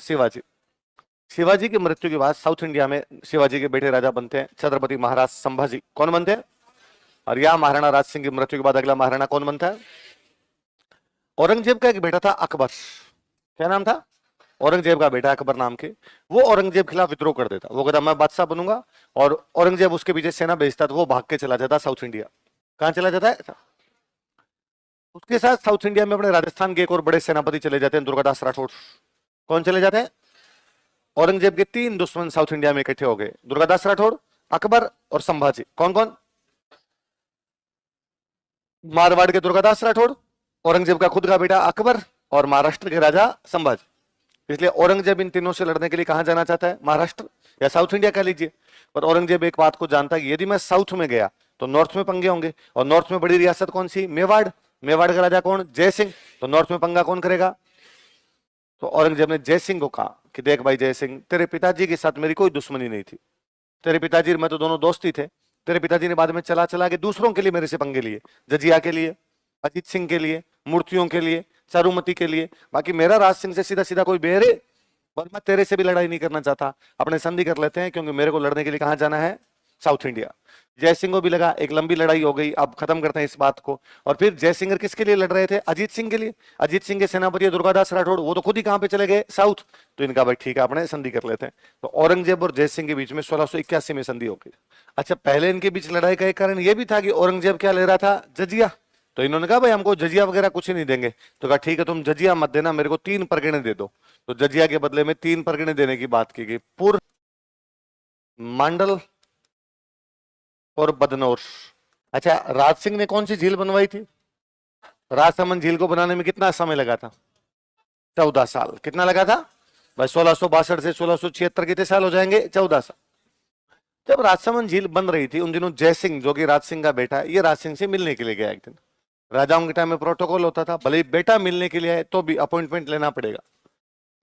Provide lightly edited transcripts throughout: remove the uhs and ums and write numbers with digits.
शिवाजी। शिवाजी की मृत्यु के बाद साउथ इंडिया में शिवाजी के बेटे राजा बनते हैं छत्रपति महाराज संभाजी। कौन बनते हैं? और यहाँ महाराणा राज सिंह की मृत्यु के बाद अगला महाराणा कौन बनता है? औरंगजेब का एक बेटा था अकबर। क्या नाम था? औरंगजेब का बेटा अकबर नाम के। वो औरंगजेब के खिलाफ विद्रोह कर देता, वो कहता मैं बादशाह बनूंगा, और औरंगजेब उसके पीछे सेना भेजता, तो वो भाग के चला जाता साउथ इंडिया। कहां चला जाता है? उसके साथ साउथ इंडिया में अपने राजस्थान के एक और बड़े सेनापति चले जाते हैं, दुर्गादास राठौड़। कौन चले जाते हैं? औरंगजेब के 3 दुश्मन साउथ इंडिया में इकट्ठे हो गए, दुर्गादास राठौड़, अकबर और संभाजी। कौन कौन? मारवाड़ के दुर्गादास राठौड़, औरंगजेब का खुद का बेटा अकबर, और महाराष्ट्र के राजा संभाजी। इसलिए औरंगजेब इन तीनों से लड़ने के लिए कहां जाना चाहता है? महाराष्ट्र या साउथ इंडिया कह लीजिए। पर औरंगजेब एक बात को जानता है कि यदि मैं साउथ में गया तो नॉर्थ में पंगे होंगे, और नॉर्थ में बड़ी रियासत कौन सी? मेवाड़। मेवाड़ का राजा कौन? जय सिंह। तो नॉर्थ में पंगा कौन करेगा? तो औरंगजेब ने जय सिंह को कहा कि देख भाई जय सिंह, तेरे पिताजी के साथ मेरी कोई दुश्मनी नहीं थी, तेरे पिताजी मैं तो दोनों दोस्त ही थे। तेरे पिताजी ने बाद में चला चला के दूसरों के लिए मेरे से पंगे लिए, जजिया के लिए, अजीत सिंह के लिए, मूर्तियों के लिए, चारुमती के लिए। बाकी मेरा राज सिंह से सीधा सीधा कोई बेर है, और मैं तेरे से भी लड़ाई नहीं करना चाहता। अपने संधि कर लेते हैं, क्योंकि मेरे को लड़ने के लिए कहां जाना है? South India. जय सिंह को भी लगा एक लंबी लड़ाई हो गई, अब खत्म करते हैं इस बात को। और फिर जय सिंह किसके लिए लड़ रहे थे? अजीत सिंह के लिए। अजीत सिंह के सेनापति दुर्गादास राठौड़, वो तो खुद ही कहां पे चले गए? साउथ। तो इनका भाई ठीक है, अपने संधि कर लेते हैं। तो औरंगजेब और जय सिंह के बीच में 1681 में संधि हो गई। अच्छा, पहले इनके बीच लड़ाई का एक कारण यह भी था कि औरंगजेब क्या ले रहा था? जजिया। तो इन्होंने कहा भाई हमको जजिया वगैरह कुछ ही नहीं देंगे। तो कहा ठीक है, तुम जजिया मत देना, मेरे को 3 परगणे दे दो। तो जजिया के बदले में 3 परगणे देने की बात की गई, पुर, मांडल और बदनौर। अच्छा, राज सिंह ने कौन सी झील बनवाई थी? राजसमंद झील को बनाने में कितना समय लगा था? 14 साल। कितना लगा था भाई? 1662 से 1676 कितने साल हो जाएंगे? 14 साल। जब राजसमंद झील बन रही थी उन दिनों जय सिंह, जो कि राज सिंह का बेटा है, ये राज सिंह से मिलने के लिए गया एक दिन। राजाओं के टाइम में प्रोटोकॉल होता था, भले ही बेटा मिलने के लिए है तो भी अपॉइंटमेंट लेना पड़ेगा।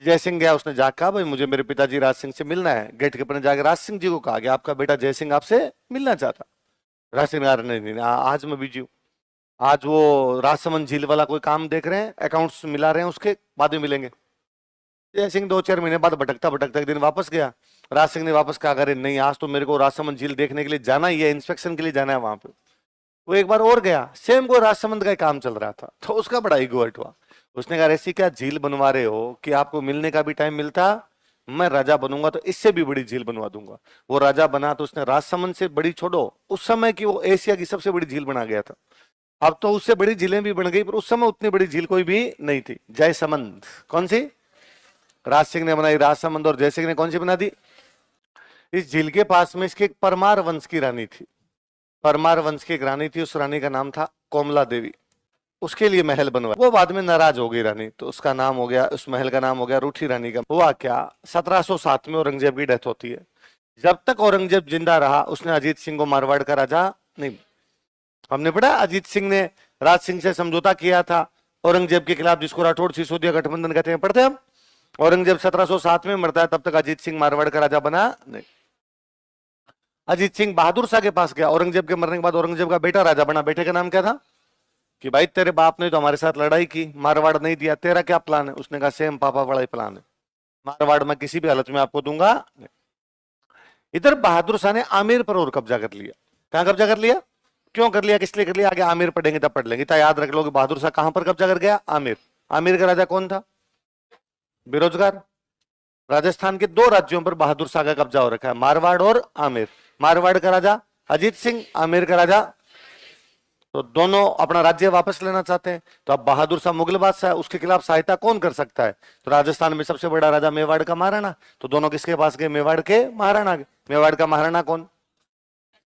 जय सिंह गया, उसने जाकर कहा भाई मुझे मेरे पिताजी राज सिंह से मिलना है। गेट के ऊपर ने जाकर राज सिंह जी को कहा कि आपका बेटा जय सिंह आपसे मिलना चाहता। राज सिंह नहीं, नहीं, नहीं, आज मैं बिजी हूँ, आज वो राजसमंद झील वाला कोई काम देख रहे हैं, अकाउंट्स मिला रहे हैं, उसके बाद में मिलेंगे। जय सिंह 2-4 महीने बाद भटकता भटकता एक दिन वापस गया। राज सिंह ने वापस कहा अरे नहीं, आज तो मेरे को राजसमंद झील देखने के लिए जाना ही है, इंस्पेक्शन के लिए जाना है वहां पे। वो एक बार और गया, सेम को राजसमंद का काम चल रहा था, तो उसका बड़ा ईगो हर्ट हुआ। उसने कहा ऐसी क्या झील बनवा रहे हो कि आपको मिलने का भी टाइम मिलता? मैं राजा बनूंगा तो इससे भी बड़ी झील बनवा दूंगा। वो राजा बना तो उसने राजसमंद से बड़ी, छोड़ो उस समय की, वो एशिया की सबसे बड़ी झील बना गया था। अब तो उससे बड़ी झीलें भी बन गई, पर उस समय उतनी बड़ी झील कोई भी नहीं थी। जयसमंद। कौन सी? राज सिंह ने बनाई राजसमंद, और जय सिंह ने कौन सी बना दी? इस झील के पास में इसके एक परमार वंश की रानी थी। परमार वंश की एक रानी थी, उस रानी का नाम था कोमला देवी। उसके लिए महल बनवा, वो बाद में नाराज हो गई रानी, तो उसका नाम हो गया, उस महल का नाम हो गया रूठी रानी का। हुआ क्या, 1707 में औरंगजेब की डेथ होती है। जब तक औरंगजेब जिंदा रहा उसने अजीत सिंह को मारवाड़ का राजा नहीं, हमने पढ़ा अजीत सिंह ने राज सिंह से समझौता किया था औरंगजेब के खिलाफ, जिसको राठौड़ सिसोदिया गठबंधन कहते हैं, पढ़ते हम। औरंगजेब 1707 में मरता है, तब तक अजीत सिंह मारवाड़ का राजा बना नहीं। अजीत सिंह बहादुर शाह के पास गया, औरंगजेब के मरने के बाद औरंगजेब का बेटा राजा बना। बेटे का नाम क्या था? कि भाई तेरे बाप ने तो हमारे साथ लड़ाई की, मारवाड़ नहीं दिया, तेरा क्या प्लान है? उसने कहा सेम पापा वाला ही प्लान है, मारवाड़ मैं किसी भी हालत में आपको दूंगा। इधर बहादुर शाह ने आमेर पर और कब्जा कर लिया। कहां कब्जा कर लिया? क्यों कर लिया, किस लिए कर लिया, आगे आमेर पढ़ेंगे तब पढ़ लेंगे। तो याद रख लो कि बहादुर शाह कहां पर कब्जा कर गया? आमेर। आमेर का राजा कौन था? बेरोजगार। राजस्थान के 2 राज्यों पर बहादुर शाह का कब्जा हो रखा है, मारवाड़ और आमेर। मारवाड़ का राजा अजीत सिंह, आमेर का राजा, तो दोनों अपना राज्य वापस लेना चाहते हैं। तो अब बहादुर शाह मुगल बादशाह, उसके खिलाफ सहायता कौन कर सकता है? तो राजस्थान में सबसे बड़ा राजा मेवाड़ का महाराणा। तो दोनों किसके पास गए? मेवाड़ के महाराणा के। मेवाड़ का महाराणा कौन?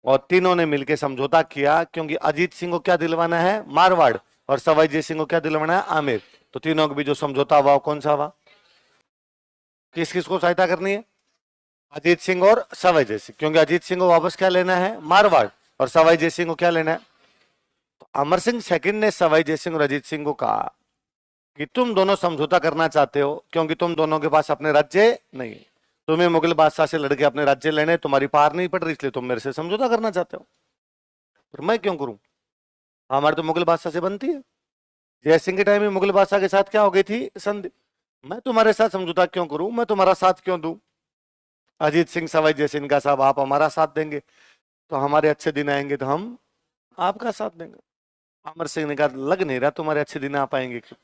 और तीनों ने मिलकर समझौता किया, क्योंकि अजीत सिंह को क्या दिलवाना है? मारवाड़, और सवाई जय सिंह को क्या दिलवाना है? आमेर। तो तीनों के बीच जो समझौता हुआ कौन सा हुआ? किस किस को सहायता करनी है? अजीत सिंह और सवाई जय सिंह, क्योंकि अजीत सिंह को वापस क्या लेना है? मारवाड़, और सवाई जय सिंह को क्या लेना है? तो अमर सिंह सेकंड ने सवाई जय सिंह और अजीत सिंह को कहा कि तुम दोनों समझौता करना चाहते हो, क्योंकि तुम दोनों के पास अपने राज्य नहीं है, तुम्हें मुगल बादशाह से लड़के अपने राज्य लेने, तुम्हारी पार नहीं पड़ रही, इसलिए तुम मेरे से समझौता करना चाहते हो। पर मैं क्यों करूं? हमारे तो मुगल बादशाह से बनती है। जय सिंह के टाइम में मुगल बादशाह के साथ क्या हो गई थी? संधि। मैं तुम्हारे साथ समझौता क्यों करूं, मैं तुम्हारा साथ क्यों दूं। अजीत सिंह सवाई जयसिंह साहब, आप हमारा साथ देंगे तो हमारे अच्छे दिन आएंगे, तो हम आपका साथ देंगे। अमर सिंह ने कहा लग नहीं रहा तुम्हारे अच्छे दिन आ पाएंगे क्यों,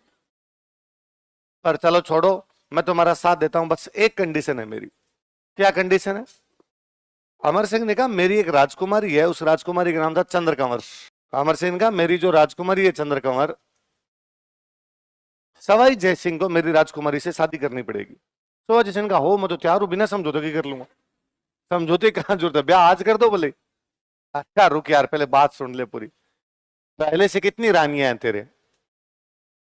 पर चलो छोड़ो, मैं तुम्हारा साथ देता हूं, बस एक कंडीशन है मेरी। क्या कंडीशन है। अमर सिंह ने कहा मेरी एक राजकुमारी है, उस राजकुमारी का नाम था चंद्रकंवर। अमर सिंह ने कहा मेरी जो राजकुमारी है चंद्रकंवर, सवाई जयसिंह को मेरी राजकुमारी से शादी करनी पड़ेगी। सवाई जयसिंह का हो मैं तो तैयार हूं, बिना समझौते की कर लूंगा। समझौते कहां जरूरत है, ब्याह आज कर दो बोले। अच्छा रुक यार, पहले बात सुन ले पूरी। पहले से कितनी रानियां हैं तेरे।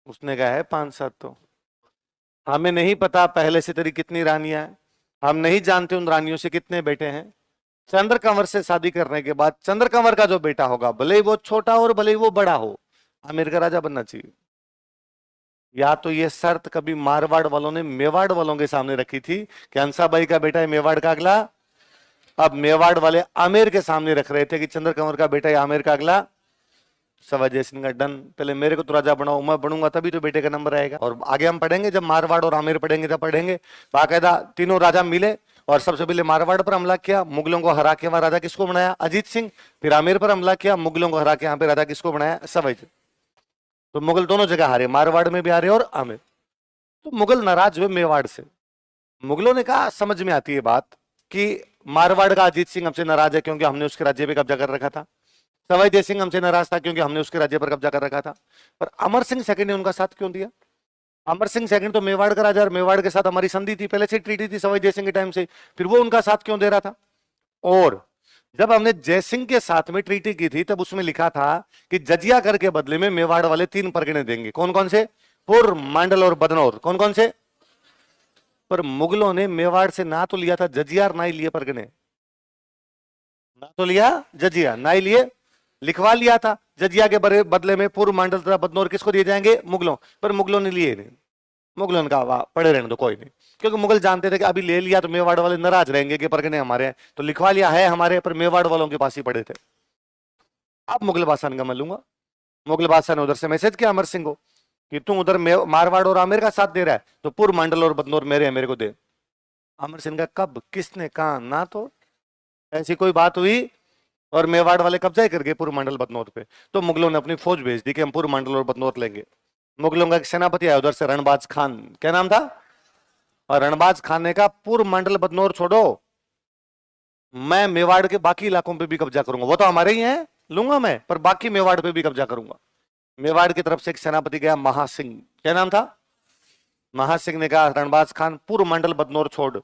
उसने कहा है 5-7। तो हमें नहीं पता पहले से तेरी कितनी रानियां हैं, हम नहीं जानते उन रानियों से कितने बेटे हैं। चंद्रकंवर से शादी करने के बाद चंद्रकंवर का जो बेटा होगा, भले ही वो छोटा हो और भले ही वो बड़ा हो, आमिर का राजा बनना चाहिए। या तो ये शर्त कभी मारवाड़ वालों ने मेवाड़ वालों के सामने रखी थी कि हंसाबाई का बेटा है मेवाड़ का अगला, अब मेवाड़ वाले आमेर के सामने रख रहे थे कि चंद्रकंवर का बेटा है आमेर का अगला। सवाई जयसिंह का डन, पहले मेरे को तो राजा बनाओ, मैं बनूंगा तभी तो बेटे का नंबर आएगा। और आगे हम पढ़ेंगे, जब मारवाड़ और आमेर पढ़ेंगे तब पढ़ेंगे। बाकायदा तीनों राजा मिले और सबसे पहले मारवाड़ पर हमला किया, मुगलों को हरा के वहां राजा किसको बनाया, अजीत सिंह। फिर आमेर पर हमला किया, मुगलों को हरा के यहाँ पे राजा किसको बनाया, सवाई। तो मुगल दोनों जगह हारे, मारवाड़ में भी हारे और आमेर। तो मुगल नाराज हुए मेवाड़ से। मुगलों ने कहा समझ में आती है बात कि मारवाड़ का अजीत सिंह हमसे नाराज है क्योंकि हमने उसके राज्य पे कब्जा कर रखा था। सवाई जय सिंह हमसे नाराज था क्योंकि हमने उसके राज्य पर कब्जा कर रखा था। पर अमर सिंह सेकंड ने उनका साथ क्यों दिया। अमर सिंह सेकंड तो मेवाड़ का राजा, और मेवाड़ के साथ हमारी संधि थी, पहले से ट्रीटी थी सवाई जय सिंह के टाइम से, फिर वो उनका साथ क्यों दे रहा था। और जब हमने जयसिंह के साथ में ट्रीटी की थी तब उसमें लिखा था कि जजिया कर के बदले में मेवाड़ वाले 3 परगने देंगे। कौन कौन से, पुर, मंडल और बदनौर। कौन कौन से। पर मुगलों ने मेवाड़ से ना तो लिया था जजिया और ना ही लिए परगने, ना तो लिया जजिया ना ही लिए, लिखवा लिया था जजिया के बदले में पूर्व मंडल तथा बदनौर किसको दिए जाएंगे, मुगलों। पर मुगलों ने लिए नहीं। मुगलों ने कहा वाह पड़े रहने दो कोई नहीं, क्योंकि मुगल जानते थे कि अभी ले लिया तो मेवाड़ वाले नाराज रहेंगे कि परगने हमारे हैं, तो लिखवा लिया है हमारे, पर मेवाड़ वालों के पास ही पड़े थे। अब मुगल बादशाह का मैं लूंगा। मुगल बादशाह ने उधर से मैसेज किया अमर सिंह को कि तू उधर मारवाड़ और आमेर का साथ दे रहा है तो पूर्व मंडल और बदनौर मेरे हैं, मेरे को दे। अमर सिंह का कब, किसने कहा, ना तो ऐसी कोई बात हुई। और मेवाड़ वाले कब्जा ही कर गए पूर्व मंडल बदनौर पे। तो मुगलों ने अपनी फौज भेज दी कि हम पूर्व मंडल और बदनौर लेंगे। मुगलों का एक सेनापति आया उधर से, रणबाज खान, क्या नाम था। और रणबाज खान ने कहा पूर्व मंडल बदनौर छोड़ो, मैं मेवाड़ के बाकी इलाकों पे भी कब्जा करूंगा, वो तो हमारे ही हैं, लूंगा मैं, पर बाकी मेवाड़ पे भी कब्जा करूंगा। मेवाड़ की तरफ से एक सेनापति गया महासिंह, क्या नाम था। महासिंह ने कहा रणबाज खान पूर्व मंडल बदनौर छोड़,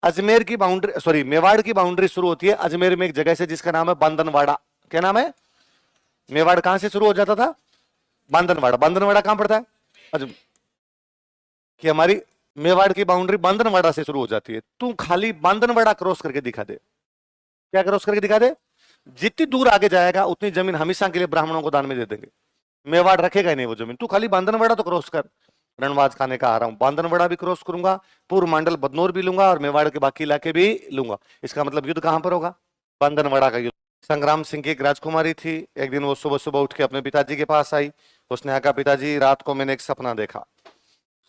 अजमेर की बाउंड्री, सॉरी मेवाड़ की बाउंड्री शुरू होती है अजमेर में एक जगह से जिसका नाम है बांदनवाड़ा। क्या नाम है। मेवाड़ कहां से शुरू हो जाता था, बांदनवाड़ा। बांदनवाड़ा कहां पड़ता है, अजमेर। कि हमारी मेवाड़ की बाउंड्री बांदनवाड़ा से शुरू हो जाती है, तू खाली बांदनवाड़ा क्रॉस करके दिखा दे। क्या क्रॉस करके दिखा दे, जितनी दूर आगे जाएगा उतनी जमीन हमेशा के लिए ब्राह्मणों को दान में दे देंगे, मेवाड़ रखेगा ही नहीं वो जमीन, तू खाली बांदनवाड़ा तो क्रॉस कर। रणबाज खान ने कहा आ रहा हूं, बांदनवाड़ा भी क्रॉस करूंगा, पूर्व मंडल बदनौर भी लूंगा और मेवाड़ के बाकी इलाके भी लूंगा। इसका मतलब युद्ध कहां पर होगा, बांदनवाड़ा का युद्ध। संग्राम सिंह की एक राजकुमारी थी, एक दिन वो सुबह सुबह उठ के अपने पिताजी के पास आई। उसने कहा पिताजी रात को मैंने एक सपना देखा,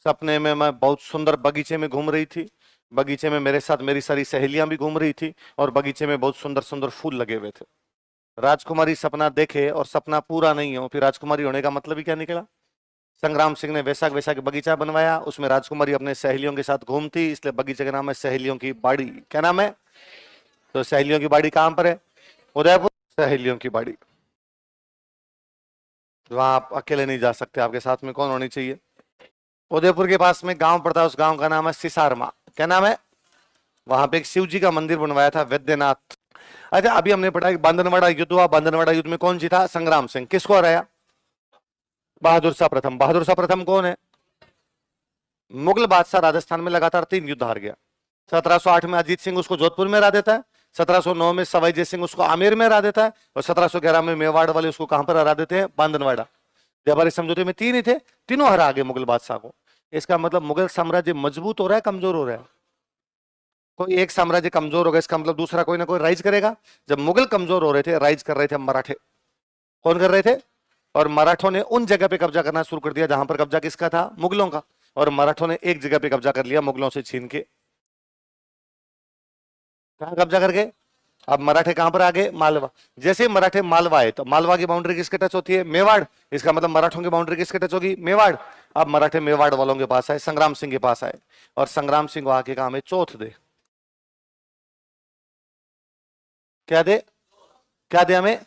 सपने में मैं बहुत सुंदर बगीचे में घूम रही थी, बगीचे में मेरे साथ मेरी सारी सहेलियां भी घूम रही थी और बगीचे में बहुत सुंदर सुंदर फूल लगे हुए थे। राजकुमारी सपना देखे और सपना पूरा नहीं हो, फिर राजकुमारी होने का मतलब ही क्या निकला। संग्राम सिंह ने वैसा वैसा के बगीचा बनवाया, उसमें राजकुमारी अपने सहेलियों के साथ घूमती, इसलिए बगीचे का नाम है सहेलियों की बाड़ी। क्या नाम है, तो सहेलियों की बाड़ी कहां पर है, उदयपुर। सहेलियों की बाड़ी, वहां आप अकेले नहीं जा सकते, आपके साथ में कौन होनी चाहिए। उदयपुर के पास में गांव पड़ता है, उस गांव का नाम है सिसारमा। क्या नाम है, वहां पे एक शिव जी का मंदिर बनवाया था, वैद्यनाथ। अच्छा अभी हमने पढ़ा कि बांदनवाड़ा युद्ध हुआ, बांदनवाड़ा युद्ध में कौन जीता, संग्राम सिंह। किसको हराया, बहादुर शाह प्रथम। बहादुर शाह प्रथम कौन है, मुगल बादशाह राजस्थान में लगातार 3 युद्ध हार गया। 1708 में अजीत सिंह उसको जोधपुर में हरा देता है, 1709 में सवाई जय सिंह उसको आमेर में हरा देता है, और 1711 में मेवाड़ वाले उसको कहां पर हरा देते हैं, बांदनवाड़ा। व्यापारी समझौते में 3 ही थे, तीनों हरा गए मुगल बादशाह को। इसका मतलब मुगल साम्राज्य मजबूत हो रहा है, कमजोर हो रहा है। कोई एक साम्राज्य कमजोर होगा इसका मतलब दूसरा कोई ना कोई राइज करेगा। जब मुगल कमजोर हो रहे थे, राइज कर रहे थे मराठे। कौन कर रहे थे, और मराठों ने उन जगह पे कब्जा करना शुरू कर दिया जहां पर कब्जा किसका था, मुगलों का। और मराठों ने एक जगह पे कब्जा कर लिया मुगलों से छीन के। कहां कब्जा करके? अब मराठे कहां पर आ गए? मालवा। जैसे ही मराठे मालवा आए तो मालवा की बाउंड्री किसके टच होती है? मेवाड़। इसका मतलब मराठों की बाउंड्री किसके टच होगी? मेवाड़। अब मराठे मेवाड़ वालों के पास आए, संग्राम सिंह के पास आए, और संग्राम सिंह को आके कहा हमें चौथ दे। क्या दे? क्या दे हमें?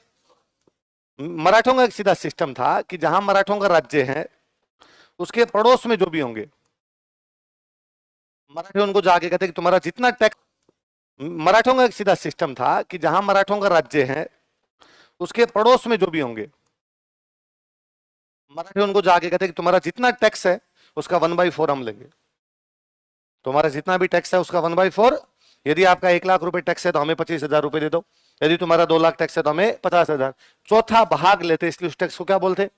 मराठों का एक सीधा सिस्टम था कि जहां मराठों का राज्य है उसके पड़ोस में जो भी होंगे, मराठे उनको जाके कहते कि तुम्हारा जितना टैक्स। मराठों का एक सीधा सिस्टम था कि जहां मराठों का राज्य है उसके पड़ोस में जो भी होंगे, मराठे उनको जाके कहते कि तुम्हारा जितना टैक्स है उसका 1/4 हम लेंगे। तुम्हारा जितना भी टैक्स है उसका 1/4। यदि आपका 1 लाख रुपए टैक्स है तो हमें 25,000 रुपए दे दो। यदि तुम्हारा 2 लाख टैक्स है तो हमें 50,000। चौथा भाग लेते, इसलिए उस टैक्स को क्या बोलते?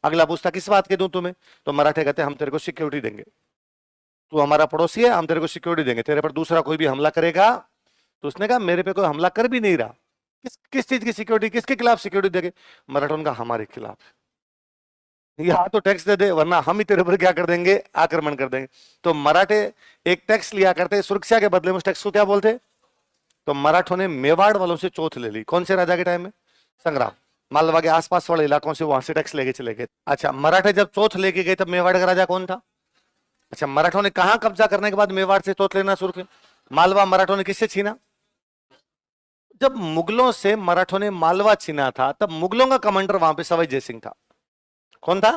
अगला पूछता किस बात के दूं तुम्हें, तो मराठे कहते हम तेरे को सिक्योरिटी देंगे, तू हमारा पड़ोसी है, हम तेरे को सिक्योरिटी देंगे, तेरे पर दूसरा कोई भी हमला करेगा। तो उसने कहा मेरे पे कोई हमला कर भी नहीं रहा, किस चीज की सिक्योरिटी, किसके खिलाफ सिक्योरिटी देंगे? मराठों का हमारे खिलाफ। यहाँ तो टैक्स दे दे वरना हम ही तेरे पर क्या कर देंगे? आक्रमण कर देंगे। तो मराठे एक टैक्स लिया करते सुरक्षा के बदले में, उस टैक्स को क्या बोलते? तो मराठों ने मेवाड़ वालों से चौथ ले ली। कौन से राजा के टाइम में? संग्राम। मालवा के आसपास वाले इलाकों से वहां से टैक्स लेके चले गए। अच्छा, मराठे जब चौथ लेके गए तब मेवाड़ का राजा कौन था? अच्छा, मराठों ने कहां कब्जा करने के बाद मेवाड़ से चौथ लेना शुरू किया? मालवा मराठों ने किससे छीना? जब मुगलों से मराठों ने मालवा छीना था तब मुगलों का कमांडर वहां पे सवाई जय सिंह था। कौन था?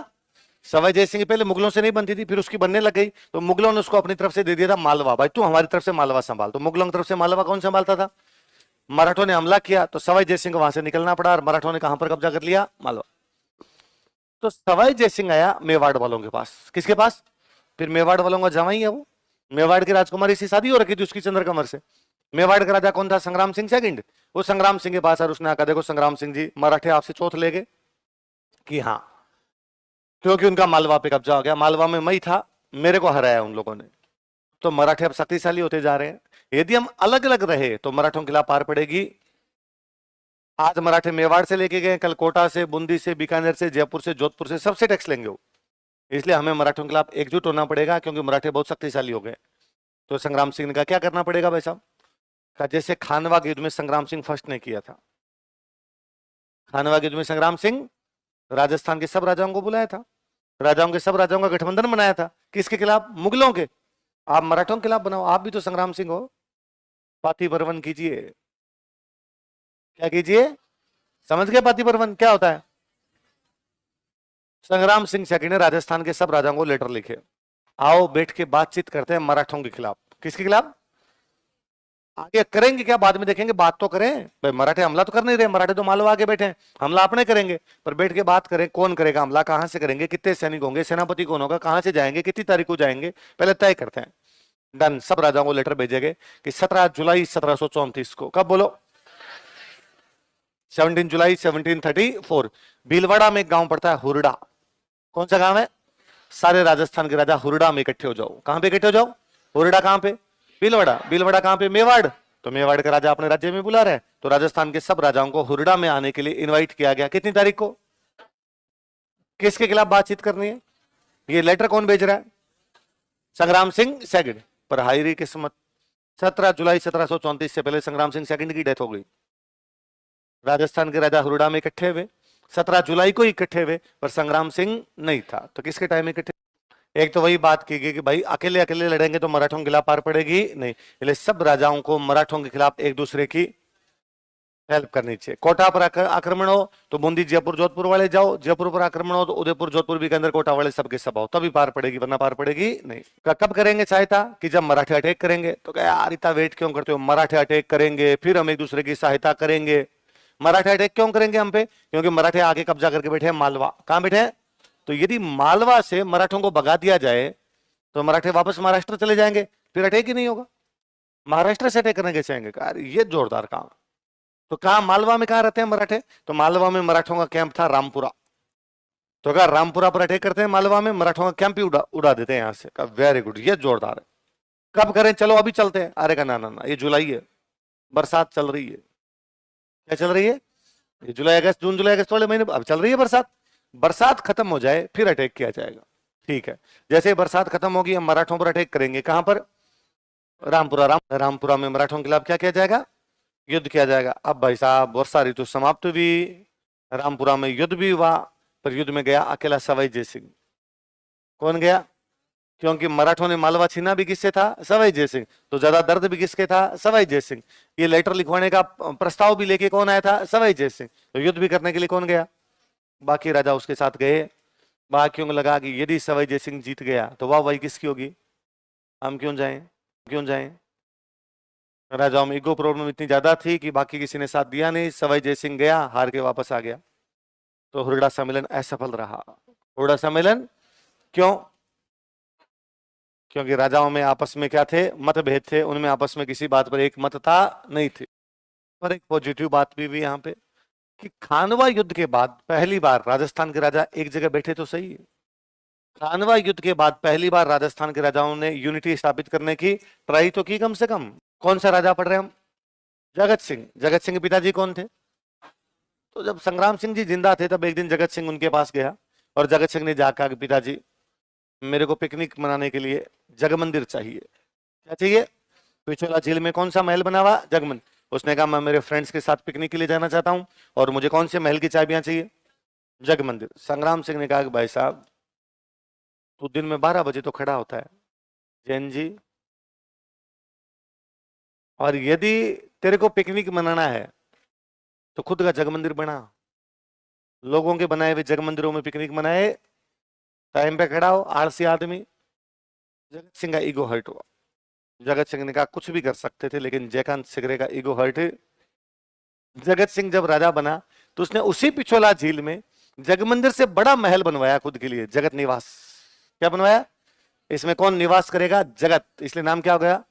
सवाई जय सिंह पहले मुगलों से नहीं बनती थी, फिर उसकी बनने लग गई तो मुगलों ने उसको अपनी तरफ से दे दिया था मालवा, भाई तू हमारी तरफ से मालवा संभाल। तो मुगलों की तरफ से मालवा कौन संभालता था? मराठों ने हमला किया तो सवाई जय सिंह को वहां से निकलना पड़ा, और मराठों ने कहां पर कब्जा कर लिया? मालवा। तो सवाई जय सिंह आया मेवाड़ वालों के पास। किसके पास? फिर मेवाड़ वालों का जवाई है वो, मेवाड़ की राजकुमारी से शादी हो रखी थी उसकी चंद्रकमर से। मेवाड़ का राजा कौन था? संग्राम सिंह सेकंड। वो संग्राम सिंह के पास और उसने आकर देखो संग्राम सिंह जी मराठे आपसे चौथ ले गए कि हाँ, क्योंकि उनका मालवा पे कब्जा हो गया, मालवा में मैं था, मेरे को हराया उन लोगों ने। तो मराठे अब शक्तिशाली होते जा रहे हैं। यदि हम अलग अलग रहे तो मराठों के खिलाफ पार पड़ेगी। आज मराठे मेवाड़ से लेके गए, कल कोटा से, बूंदी से, बीकानेर से, जयपुर से, जोधपुर से, सबसे टैक्स लेंगे वो। इसलिए हमें मराठों के खिलाफ एकजुट होना पड़ेगा क्योंकि मराठे बहुत शक्तिशाली हो गए। तो संग्राम सिंह ने कहा क्या करना पड़ेगा भाई साहब? कहा जैसे खानवा के युद्ध में संग्राम सिंह फर्स्ट ने किया था। खानवा के युद्ध में संग्राम सिंह राजस्थान के सब राजाओं को बुलाया था, राजाओं के सब राजाओं का गठबंधन बनाया था। किसके खिलाफ? मुगलों के। आप मराठों के खिलाफ बनाओ, आप भी तो संग्राम सिंह हो। पाती परवन कीजिए। क्या कीजिए? समझ गए पाती परवन क्या होता है? संग्राम सिंह सेकंड ने राजस्थान के सब राजाओं को लेटर लिखे, आओ बैठ के बातचीत करते हैं मराठों के खिलाफ। किसके खिलाफ? आगे करेंगे क्या बाद में देखेंगे, बात तो करें भाई। मराठे हमला तो कर नहीं रहे, मराठे तो मालवा आगे बैठे हैं, हमला अपने करेंगे, पर बैठ के बात करें कौन करेगा हमला, कहां से करेंगे, कितने सैनिक होंगे, सेनापति कौन होगा, कहां से जाएंगे, कितनी तारीख को जाएंगे, पहले तय करते हैं। डन। सब राजाओं को लेटर भेजे गए कि 17 जुलाई 1734 को, कब बोलो? 17 जुलाई 1734 भीलवाड़ा में एक गांव पड़ता है हुरडा। कौन सा गांव है? सारे राजस्थान के राजा हुरडा में इकट्ठे हो जाओ। कहां पे इकट्ठे हो जाओ? हुरडा कहां पे? भीलवाड़ा। भीलवाड़ा कहां पे? मेवाड़। तो मेवाड़ का राजा अपने राज्य में बुला रहा है, तो राजस्थान के सब राजाओं को हुरडा में आने के लिए इनवाइट किया गया। कितनी तारीख को? किसके खिलाफ बातचीत करनी है? ये लेटर कौन भेज रहा है? संग्राम सिंह सेकंड। पर हाईरी किस्मत, 17 जुलाई 1734 से पहले संग्राम सिंह सेकंड की डेथ हो गई। राजस्थान के राजा हुरडा में इकट्ठे हुए, 17 जुलाई को इकट्ठे हुए, पर संग्राम सिंह नहीं था। तो किसके टाइम इकट्ठे? एक तो वही बात की गई कि भाई अकेले अकेले लड़ेंगे तो मराठों के खिलाफ पार पड़ेगी नहीं, इसलिए सब राजाओं को मराठों के खिलाफ एक दूसरे की हेल्प करनी चाहिए। कोटा पर आक्रमण हो तो बूंदी, जयपुर, जोधपुर वाले जाओ, जयपुर पर आक्रमण हो तो उदयपुर, जोधपुर, बीकानेर, कोटा वाले सबके सब आओ, तभी पार पड़ेगी, वरना पार पड़ेगी नहीं। कब करेंगे सहायता? कि जब मराठे अटैक करेंगे। तो क्या यार इतना वेट क्यों करते हो, मराठे अटैक करेंगे फिर हम एक दूसरे की सहायता करेंगे। मराठे अटैक क्यों करेंगे हम पे? क्योंकि मराठे आगे कब्जा करके बैठे हैं मालवा। कहां बैठे हैं? तो यदि मालवा से मराठों को भगा दिया जाए तो मराठे वापस महाराष्ट्र चले जाएंगे, फिर अटैक ही नहीं होगा। महाराष्ट्र से अटैक करने कैसे आएंगे? यार ये जोरदार काम। तो कहा मालवा में कहां रहते हैं मराठे? तो मालवा में मराठों का कैंप था रामपुरा। तो अगर रामपुरा पर अटैक करते हैं मालवा में, मराठों का कैंप ही उड़ा देते हैं यहां से। वेरी गुड, ये जोरदार है। कब करें? चलो अभी चलते हैं। अरे का ना ना ना, ये जुलाई है, बरसात चल रही है। क्या चल रही है? ये जुलाई अगस्त, जून जुलाई अगस्त वाले महीने अब चल रही है बरसात। बरसात खत्म हो जाए फिर अटैक किया जाएगा। ठीक है, जैसे ही बरसात खत्म होगी हम मराठों पर अटैक करेंगे। कहां पर? रामपुरा। रामपुरा में मराठों के खिलाफ क्या किया जाएगा? युद्ध किया जाएगा। अब भाई साहब वर्षा ऋतु समाप्त हुई, रामपुरा में युद्ध भी हुआ, पर युद्ध में गया अकेला सवाई जय सिंह। कौन गया? क्योंकि मराठों ने मालवा छीना भी किससे था? सवाई जय सिंह। तो ज्यादा दर्द भी किसके था? सवाई जय सिंह। ये लेटर लिखवाने का प्रस्ताव भी लेके कौन आया था? सवाई जय सिंह। तो युद्ध भी करने के लिए कौन गया? बाकी राजा उसके साथ गए। बाकियों को लगा कि यदि सवाई जय सिंह जीत गया तो वाह वाही किसकी होगी, हम क्यों जाएं, क्यों जाएं। राजाओं में ईगो प्रॉब्लम इतनी ज्यादा थी कि बाकी किसी ने साथ दिया नहीं, सवाई जय सिंह गया, हार के वापस आ गया। तो हुरडा सम्मेलन असफल रहा। हुरडा सम्मेलन क्यों? क्योंकि राजाओं में आपस में क्या थे? मतभेद थे, उनमें आपस में किसी बात पर एक मतता नहीं थी। पर एक पॉजिटिव बात भी हुई यहाँ पे कि खानवा युद्ध के बाद पहली बार राजस्थान के राजा एक जगह बैठे तो सही है। खानवा युद्ध के बाद पहली बार राजस्थान के राजाओं ने यूनिटी स्थापित करने की ट्राई तो की कम से कम। कौन सा राजा पढ़ रहे हैं हम? जगत सिंह। जगत सिंह के पिताजी कौन थे? तो जब संग्राम सिंह जी जिंदा थे तब एक दिन जगत सिंह उनके पास गया और जगत सिंह ने जाकर कहा, पिताजी मेरे को पिकनिक मनाने के लिए जगमंदिर चाहिए। क्या चाहिए? पिछोला झील में कौन सा महल बना हुआ? जगमंदिर। उसने कहा मैं मेरे फ्रेंड्स के साथ पिकनिक के लिए जाना चाहता हूं और मुझे कौन से महल की चाबियां चाहिए? जगमंदिर। संग्राम सिंह ने कहा कि भाई साहब तू दिन में 12 बजे तो खड़ा होता है जैन जी, और यदि तेरे को पिकनिक मनाना है तो खुद का जगमंदिर बना। लोगों के बनाए हुए जगमंदिरों में पिकनिक मनाए, टाइम पे खड़ा हो, आलसी आदमी। जगत सिंह का ईगो हर्ट हुआ। जगत सिंह ने कहा कुछ भी कर सकते थे लेकिन जयकांत सिगरे का ईगो हर्ट है। जगत सिंह जब राजा बना तो उसने उसी पिछोला झील में जगमंदिर से बड़ा महल बनवाया खुद के लिए, जगत निवास। क्या बनवाया? इसमें कौन निवास करेगा? जगत। इसलिए नाम क्या हो गया?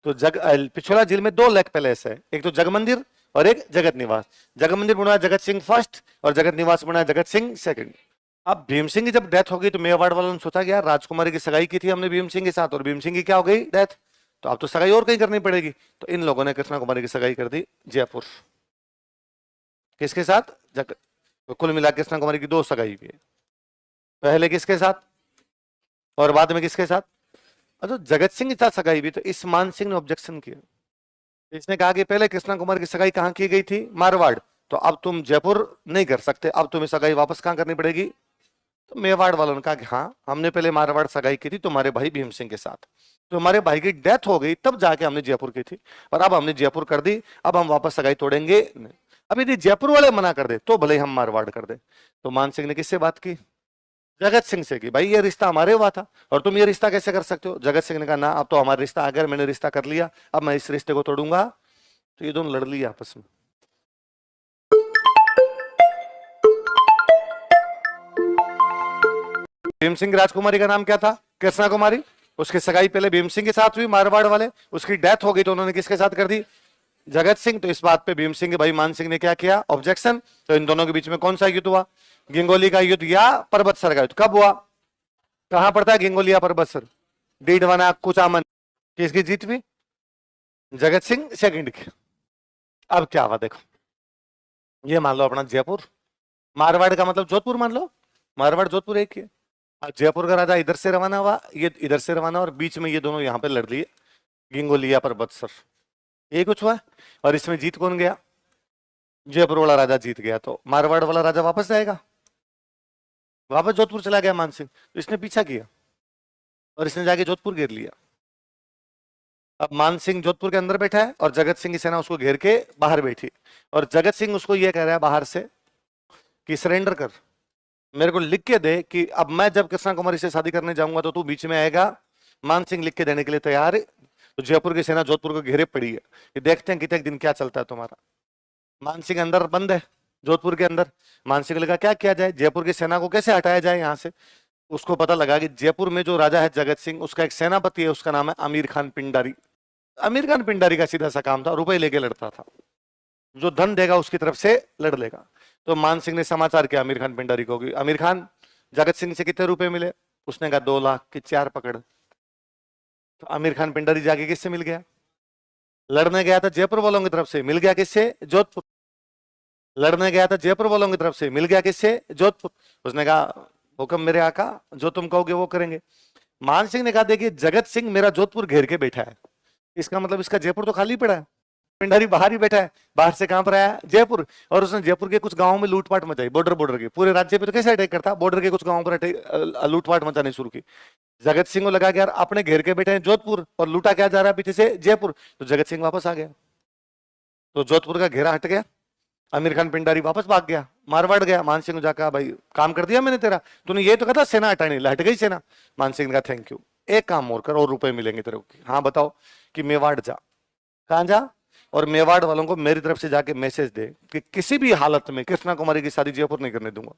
तो पिछोला झील में 2 लेक पैलेस है, एक तो जगमंदिर और एक जगत निवास। जगमंदिर बनाया जगत सिंह फर्स्ट और जगत निवास बनाया जगत सिंह सेकंड। अब भीम सिंह की जब डेथ हो गई तो मेवाड़ वालों ने सोचा कि यार राजकुमारी की सगाई की थी हमने भीम सिंह के साथ और भीम सिंह की क्या हो गई? डेथ। तो अब तो सगाई और कहीं करनी पड़ेगी। तो इन लोगों ने कृष्णा कुमारी की सगाई कर दी जयपुर। किसके साथ? तो कुल मिला कृष्णा कुमारी की 2 सगाई हुई है। पहले किसके साथ और बाद में किसके साथ? तो जगत सिंह के साथ सगाई हुई। तो इस मान सिंह ने ऑब्जेक्शन किया। इसने कहा कि पहले कृष्णा कुमार की सगाई कहां की गई थी? मारवाड़। तो अब तुम जयपुर नहीं कर सकते, अब तुम्हें सगाई वापस कहां करनी पड़ेगी? तो मेवाड़ वालों ने कहा कि हाँ हमने पहले मारवाड़ सगाई की थी तुम्हारे भाई भीम सिंह के साथ, तो हमारे भाई की डेथ हो गई तब जाके हमने जयपुर की थी, और अब हमने जयपुर कर दी, अब हम वापस सगाई तोड़ेंगे नहीं। अब यदि जयपुर वाले मना कर दे तो भले हम मारवाड़ कर दे। तो मान सिंह ने किससे बात की? जगत सिंह से की, भाई ये रिश्ता हमारे हुआ था और तुम ये रिश्ता कैसे कर सकते हो? जगत सिंह ने कहा ना अब तो हमारा रिश्ता, अगर मैंने रिश्ता कर लिया अब मैं इस रिश्ते को तोड़ूंगा। तो ये दोनों लड़ लिए आपस में। भीम सिंह राजकुमारी का नाम क्या था? कृष्णा कुमारी। उसकी सगाई पहले भीम सिंह के साथ हुई मारवाड़ वाले, उसकी डेथ हो गई तो उन्होंने किसके साथ कर दी? जगत सिंह। तो इस बात पे भीम सिंह के भाई मान सिंह ने क्या किया? ऑब्जेक्शन। तो इन दोनों के बीच में कौन सा युद्ध हुआ? गिंगोली का युद्ध या परबतसर का युद्ध? कब हुआ? कहां पड़ता है गिंगोली या परबतसर? डीडवाना कुचामन। किसकी जीत हुई? जगत सिंह सेकंड की। अब क्या हुआ देखो, ये मान लो अपना जयपुर, मारवाड़ का मतलब जोधपुर मान लो, मारवाड़ जोधपुर एक ही है। जयपुर का राजा इधर से रवाना हुआ, ये इधर से रवाना, और बीच में ये दोनों यहाँ पे लड़ लिए, गिंगोलिया पर बत्सर। ये कुछ हुआ और इसमें जीत कौन गया? जयपुर वाला राजा जीत गया। तो मारवाड़ वाला राजा वापस जाएगा, वापस जोधपुर चला गया मान सिंह। तो इसने पीछा किया और इसने जाके जोधपुर घेर लिया। अब मान सिंह जोधपुर के अंदर बैठा है और जगत सिंह की सेना उसको घेर के बाहर बैठी, और जगत सिंह उसको यह कह रहा है बाहर से कि सरेंडर कर, मेरे को लिख के दे कि अब मैं जब कृष्णा कुमारी से शादी करने जाऊंगा तो तू बीच में आएगा। मान सिंह लिख के देने के लिए तैयार है। तो जयपुर की सेना जोधपुर को घेरे पड़ी है कि देखते हैं कितने दिन क्या चलता है तुम्हारा। मान सिंह अंदर बंद है जोधपुर के अंदर। मान सिंह ने कहा क्या किया जाए, जयपुर की सेना को कैसे हटाया जाए यहाँ से। उसको पता लगा कि जयपुर में जो राजा है जगत सिंह, उसका एक सेनापति है, उसका नाम है आमिर खान पिंडारी। आमिर खान पिंडारी का सीधा सा काम था, रुपए लेके लड़ता था, जो धन देगा उसकी तरफ से लड़ लेगा। तो मान सिंह ने समाचार किया आमिर खान पिंडारी को कि आमिर खान, जगत सिंह से कितने रुपए मिले? उसने कहा 2 लाख की 4 पकड़। तो आमिर खान पिंडारी जाके किससे मिल गया? लड़ने गया था जयपुर वालों की तरफ से, मिल गया किससे? जोधपुर। लड़ने गया था जयपुर वालों की तरफ से, मिल गया किससे? जोधपुर। उसने कहा हुक्म मेरे आका, जो तुम कहोगे वो करेंगे। मान सिंह ने कहा देखिए जगत सिंह मेरा जोधपुर घेर के बैठा है, इसका मतलब इसका जयपुर तो खाली पड़ा है, पिंडारी बाहर ही बैठा है। बाहर से कहां पर आया? जयपुर। और उसने जयपुर के कुछ गांवों में लूटपाट मचाई, बॉर्डर बॉर्डर के, पूरे राज्य पे तो कैसे अटैक करता, बॉर्डर के कुछ गांवों पर लूटपाट मचाने शुरू की। जगत सिंह को लगा कि यार अपने घेर के बैठे हैं जोधपुर और लूटा क्या जा रहा है पीछे से जयपुर, तो जगत सिंह वापस आ गया। तो जोधपुर का घेरा हट गया, आमिर खान पिंडारी वापस भाग गया, मारवाड़ गया। मान सिंह ने जाकर भाई काम कर दिया मैंने तेरा, तूने ये तो कहा सेना हटानी, हट गई सेना। मान सिंह ने कहा थैंक यू, एक काम और कर और रुपए मिलेंगे तेरे को। हाँ बताओ, कि मेवाड़ जा। कहां जा? और मेवाड़ वालों को मेरी तरफ से जाके मैसेज दे कि किसी भी हालत में कृष्णा कुमारी की शादी जयपुर नहीं करने दूंगा,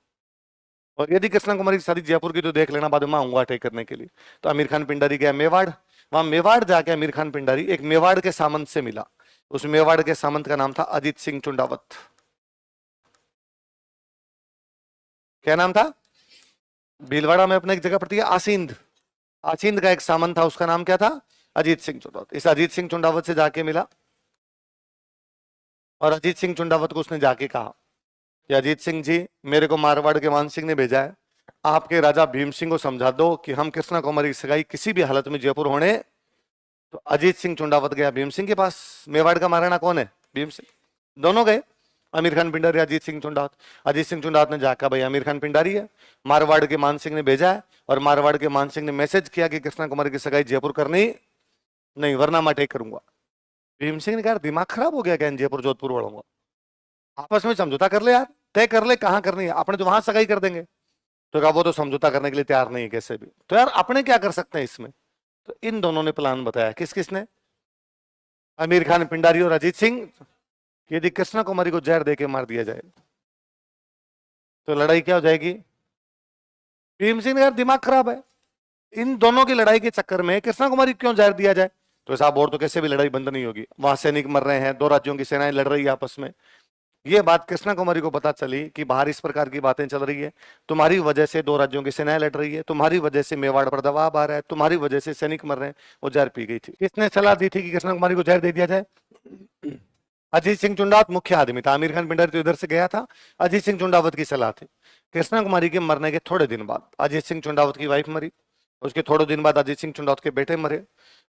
और यदि कृष्णा कुमारी की शादी जयपुर की तो देख लेना, बाद में आऊंगा अटैक करने के लिए। तो आमिर खान पिंडारी गया मेवाड़, वहां मेवाड़ जाके आमिर खान पिंडारी एक मेवाड़ के सामंत से मिला। उस मेवाड़ के सामंत का नाम था अजीत सिंह चुंडावत। क्या नाम था? भीलवाड़ा में अपने एक जगह पड़ती है आसींद, आसींद का एक सामंत था, उसका नाम क्या था? अजीत सिंह चुंडावत। इस अजीत सिंह चुंडावत से जाके मिला, और अजीत सिंह चुंडावत को उसने जाके कहा कि अजीत सिंह जी, मेरे को मारवाड़ के मान सिंह ने भेजा है, आपके राजा भीम सिंह को समझा दो कि हम कृष्णा कुमारी की सगाई किसी भी हालत में जयपुर होने। तो अजीत सिंह चुंडावत गया भीम सिंह के पास। मेवाड़ का महाराणा कौन है? भीम सिंह। दोनों गए, आमिर खान पिंडारी, अजीत सिंह चुंडावत। अजीत सिंह चुंडावत ने जाकर भाई आमिर खान पिंडारी है, मारवाड़ के मान सिंह ने भेजा है, और मारवाड़ के मान सिंह ने मैसेज किया कि कृष्णा कुमारी की सगाई जयपुर करनी नहीं, वरना मैं अटैक करूंगा। भीम सिंह ने कहा दिमाग खराब हो गया क्या इन जयपुर जोधपुर वालों का? आपस में समझौता कर ले यार, तय कर ले कहां करनी है, अपने तो वहां सगाई कर देंगे। तो कहा वो तो समझौता करने के लिए तैयार नहीं है कैसे भी, तो यार अपने क्या कर सकते हैं इसमें। तो इन दोनों ने प्लान बताया, किस किसने? आमिर खान पिंडारी और अजीत सिंह, कि यदि कृष्णा कुमारी को जहर देके मार दिया जाए तो लड़ाई क्या हो जाएगी। भीम सिंह ने यार दिमाग खराब है, इन दोनों की लड़ाई के चक्कर में कृष्णा कुमारी क्यों जहर दिया जाए। तो साहब और तो कैसे भी लड़ाई बंद नहीं होगी, वहां सैनिक मर रहे हैं, दो राज्यों की सेनाएं लड़ रही है आपस में। ये बात कृष्णा कुमारी को पता चली कि बाहर इस प्रकार की बातें चल रही है, तुम्हारी वजह से दो राज्यों की सेनाएं लड़ रही है, तुम्हारी वजह से मेवाड़ पर दबाव आ रहा है, तुम्हारी वजह से सैनिक मर रहे हैं। वो जहर पी गई थी। किसने सलाह दी थी कि कृष्णा कुमारी को जहर दे दिया जाए? अजीत सिंह चुंडावत मुख्य आदमी था, आमिर खान पिंडारी तो इधर से गया था, अजीत सिंह चुंडावत की सलाह थी। कृष्णा कुमारी के मरने के थोड़े दिन बाद अजीत सिंह चुंडावत की वाइफ मरी, उसके थोड़े दिन बाद अजीत सिंह चुंडावत के बेटे मरे।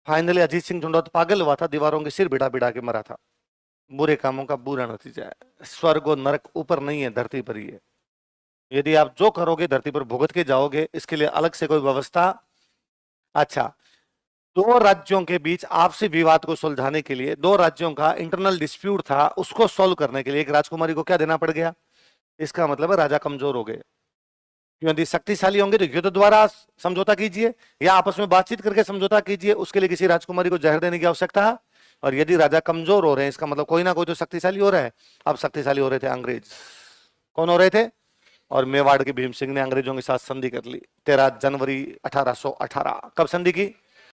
फाइनली अजीत सिंह चुंडावत पागल हुआ था, दीवारों के सिर बिड़ा बिड़ा के मरा था। बुरे कामों का बुरा नतीजा है, स्वर्ग और नरक ऊपर नहीं है, धरती पर ही है। यदि आप जो करोगे धरती पर भुगत के जाओगे, इसके लिए अलग से कोई व्यवस्था। अच्छा, दो राज्यों के बीच आपसी विवाद को सुलझाने के लिए, दो राज्यों का इंटरनल डिस्प्यूट था, उसको सॉल्व करने के लिए एक राजकुमारी को क्या देना पड़ गया? इसका मतलब है राजा कमजोर हो गए। यदि शक्तिशाली होंगे तो युद्ध द्वारा समझौता कीजिए, या आपस में बातचीत करके समझौता कीजिए, उसके लिए किसी राजकुमारी को जहर देने की आवश्यकता है। और यदि राजा कमजोर हो रहे हैं, इसका मतलब कोई ना कोई तो शक्तिशाली हो रहा है। अब शक्तिशाली हो रहे थे अंग्रेज। कौन हो रहे थे? और मेवाड़ के भीम सिंह ने अंग्रेजों के साथ संधि कर ली 13 जनवरी 1818। कब संधि की?